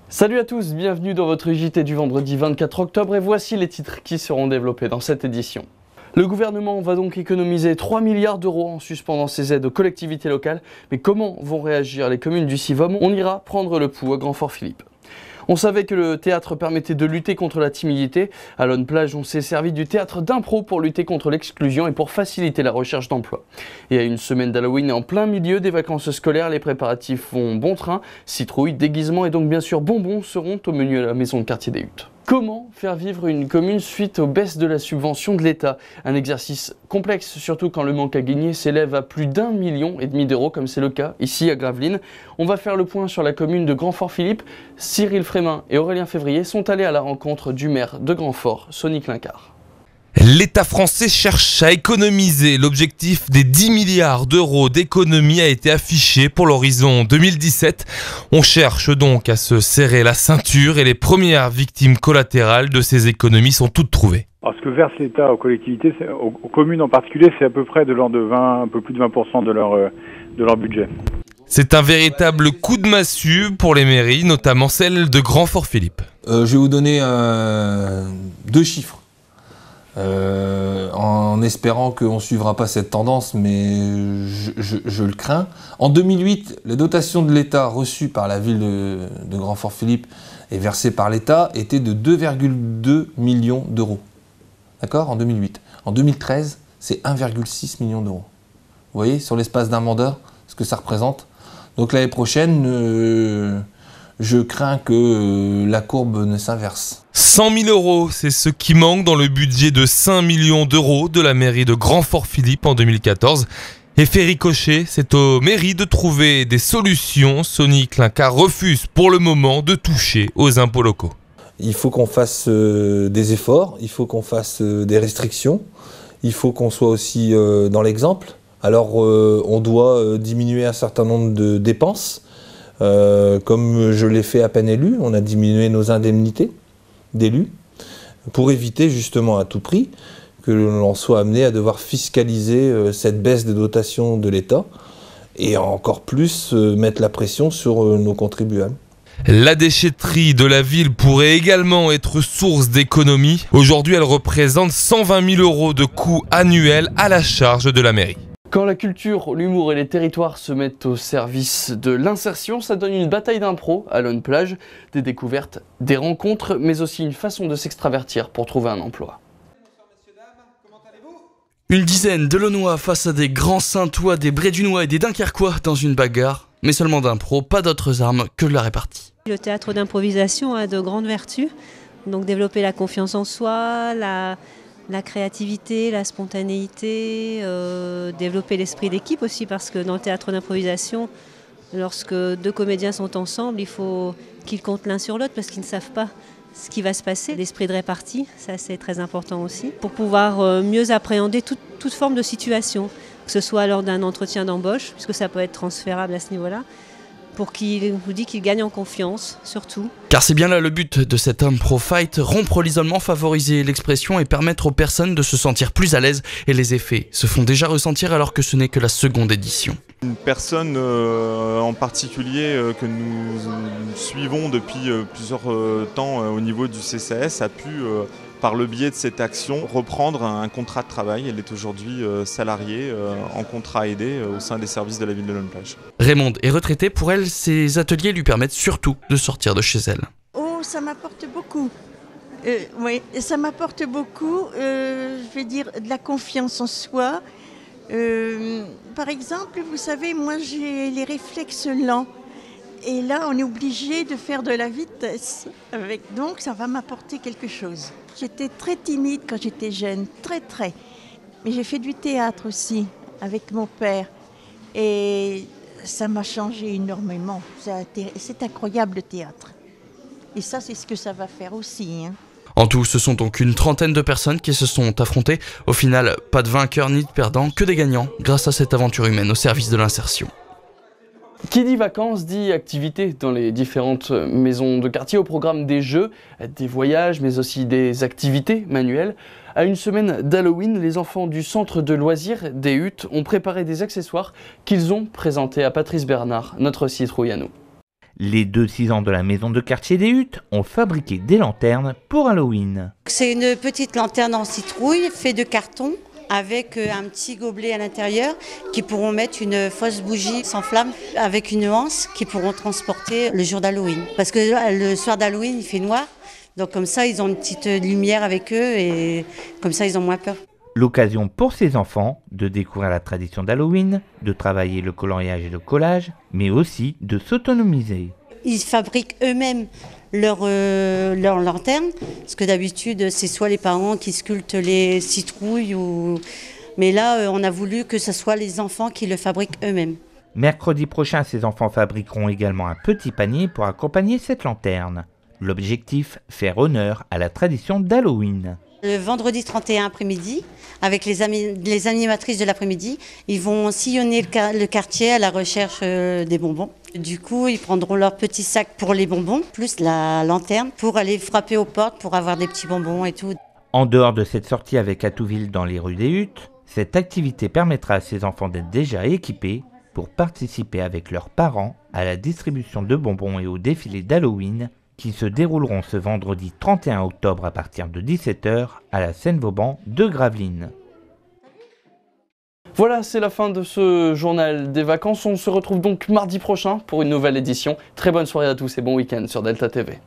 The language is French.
Salut à tous, bienvenue dans votre JT du vendredi 24 octobre et voici les titres qui seront développés dans cette édition. Le gouvernement va donc économiser 3 milliards d'euros en suspendant ses aides aux collectivités locales. Mais comment vont réagir les communes du Sivom? On ira prendre le pouls à Grand-Fort-Philippe. On savait que le théâtre permettait de lutter contre la timidité. À Lonne-Plage, on s'est servi du théâtre d'impro pour lutter contre l'exclusion et pour faciliter la recherche d'emploi. Et à une semaine d'Halloween et en plein milieu des vacances scolaires, les préparatifs vont bon train. Citrouilles, déguisements et donc bien sûr bonbons seront au menu à la maison de quartier des Huttes. Comment faire vivre une commune suite aux baisses de la subvention de l'État? Un exercice complexe, surtout quand le manque à gagner s'élève à plus d'1,5 million d'euros, comme c'est le cas ici à Gravelines. On va faire le point sur la commune de Grand-Fort-Philippe. Cyril Frémin et Aurélien Février sont allés à la rencontre du maire de Grand-Fort, Sonny Clincard. L'État français cherche à économiser. L'objectif des 10 milliards d'euros d'économie a été affiché pour l'horizon 2017. On cherche donc à se serrer la ceinture et les premières victimes collatérales de ces économies sont toutes trouvées. Alors, ce que verse l'État aux collectivités, aux communes en particulier, c'est à peu près de l'ordre de 20, un peu plus de 20% de leur budget. C'est un véritable coup de massue pour les mairies, notamment celle de Grand-Fort-Philippe. Je vais vous donner 2 chiffres. En espérant qu'on ne suivra pas cette tendance, mais je le crains. En 2008, les dotations de l'État reçues par la ville de Grand-Fort-Philippe et versées par l'État étaient de 2,2 millions d'euros. D'accord ? En 2008. En 2013, c'est 1,6 million d'euros. Vous voyez, sur l'espace d'un mandat, ce que ça représente. Donc l'année prochaine, je crains que la courbe ne s'inverse. 100 000 euros, c'est ce qui manque dans le budget de 5 millions d'euros de la mairie de Grand-Fort-Philippe en 2014. Effet ricochet, c'est aux mairies de trouver des solutions. Sonny Clincard refuse pour le moment de toucher aux impôts locaux. Il faut qu'on fasse des efforts, il faut qu'on fasse des restrictions, il faut qu'on soit aussi dans l'exemple. Alors on doit diminuer un certain nombre de dépenses. Comme je l'ai fait à peine élu, on a diminué nos indemnités d'élus pour éviter justement à tout prix que l'on soit amené à devoir fiscaliser cette baisse des dotations de l'État et encore plus mettre la pression sur nos contribuables. La déchetterie de la ville pourrait également être source d'économie. Aujourd'hui, elle représente 120 000 euros de coûts annuels à la charge de la mairie. Quand la culture, l'humour et les territoires se mettent au service de l'insertion, ça donne une bataille d'impro à Lonne-Plage, des découvertes, des rencontres, mais aussi une façon de s'extravertir pour trouver un emploi. Une dizaine de Launois face à des grands Saintois, des Brédunois et des Dunkerquois dans une bagarre, mais seulement d'impro, pas d'autres armes que de la répartie. Le théâtre d'improvisation a de grandes vertus, donc développer la confiance en soi, la créativité, la spontanéité, développer l'esprit d'équipe aussi, parce que dans le théâtre d'improvisation, lorsque 2 comédiens sont ensemble, il faut qu'ils comptent l'un sur l'autre parce qu'ils ne savent pas ce qui va se passer. L'esprit de répartie, ça c'est très important aussi, pour pouvoir mieux appréhender toute forme de situation, que ce soit lors d'un entretien d'embauche, puisque ça peut être transférable à ce niveau-là, pour qu'il vous dit qu'il gagne en confiance, surtout. Car c'est bien là le but de cet impro fight, rompre l'isolement, favoriser l'expression et permettre aux personnes de se sentir plus à l'aise. Et les effets se font déjà ressentir alors que ce n'est que la seconde édition. Une personne en particulier que nous suivons depuis plusieurs temps au niveau du CCAS a pu, par le biais de cette action, reprendre un contrat de travail. Elle est aujourd'hui salariée en contrat aidé au sein des services de la ville de Lonne-Plage. Raymonde est retraitée. Pour elle, ces ateliers lui permettent surtout de sortir de chez elle. Oh, ça m'apporte beaucoup. Oui, ça m'apporte beaucoup, je vais dire, de la confiance en soi. Par exemple, vous savez, moi j'ai les réflexes lents. Et là, on est obligé de faire de la vitesse. Donc, ça va m'apporter quelque chose. J'étais très timide quand j'étais jeune, très. Mais j'ai fait du théâtre aussi, avec mon père. Et ça m'a changé énormément. C'est incroyable le théâtre. Et ça, c'est ce que ça va faire aussi. En tout, ce sont donc une trentaine de personnes qui se sont affrontées. Au final, pas de vainqueurs ni de perdants, que des gagnants, grâce à cette aventure humaine au service de l'insertion. Qui dit vacances dit activités dans les différentes maisons de quartier, au programme des jeux, des voyages, mais aussi des activités manuelles. À une semaine d'Halloween, les enfants du centre de loisirs des Huttes ont préparé des accessoires qu'ils ont présentés à Patrice Bernard, notre citrouille à nous. Les 2-6 ans de la maison de quartier des Huttes ont fabriqué des lanternes pour Halloween. C'est une petite lanterne en citrouille faite de carton avec un petit gobelet à l'intérieur qui pourront mettre une fausse bougie sans flamme avec une anse qui pourront transporter le jour d'Halloween. Parce que le soir d'Halloween, il fait noir, donc comme ça, ils ont une petite lumière avec eux et comme ça, ils ont moins peur. L'occasion pour ces enfants de découvrir la tradition d'Halloween, de travailler le coloriage et le collage, mais aussi de s'autonomiser. Ils fabriquent eux-mêmes leur lanterne, parce que d'habitude, c'est soit les parents qui sculptent les citrouilles, mais là, on a voulu que ce soit les enfants qui le fabriquent eux-mêmes. Mercredi prochain, ces enfants fabriqueront également un petit panier pour accompagner cette lanterne. L'objectif, faire honneur à la tradition d'Halloween. Le vendredi 31 après-midi, avec les animatrices de l'après-midi, ils vont sillonner le quartier à la recherche des bonbons. Du coup, ils prendront leur petit sac pour les bonbons, plus la lanterne, pour aller frapper aux portes pour avoir des petits bonbons et tout. En dehors de cette sortie avec Atouville dans les rues des Huttes, cette activité permettra à ces enfants d'être déjà équipés pour participer avec leurs parents à la distribution de bonbons et au défilé d'Halloween qui se dérouleront ce vendredi 31 octobre à partir de 17 h à la Seine-Vauban de Gravelines. Voilà, c'est la fin de ce journal des vacances. On se retrouve donc mardi prochain pour une nouvelle édition. Très bonne soirée à tous et bon week-end sur Delta TV.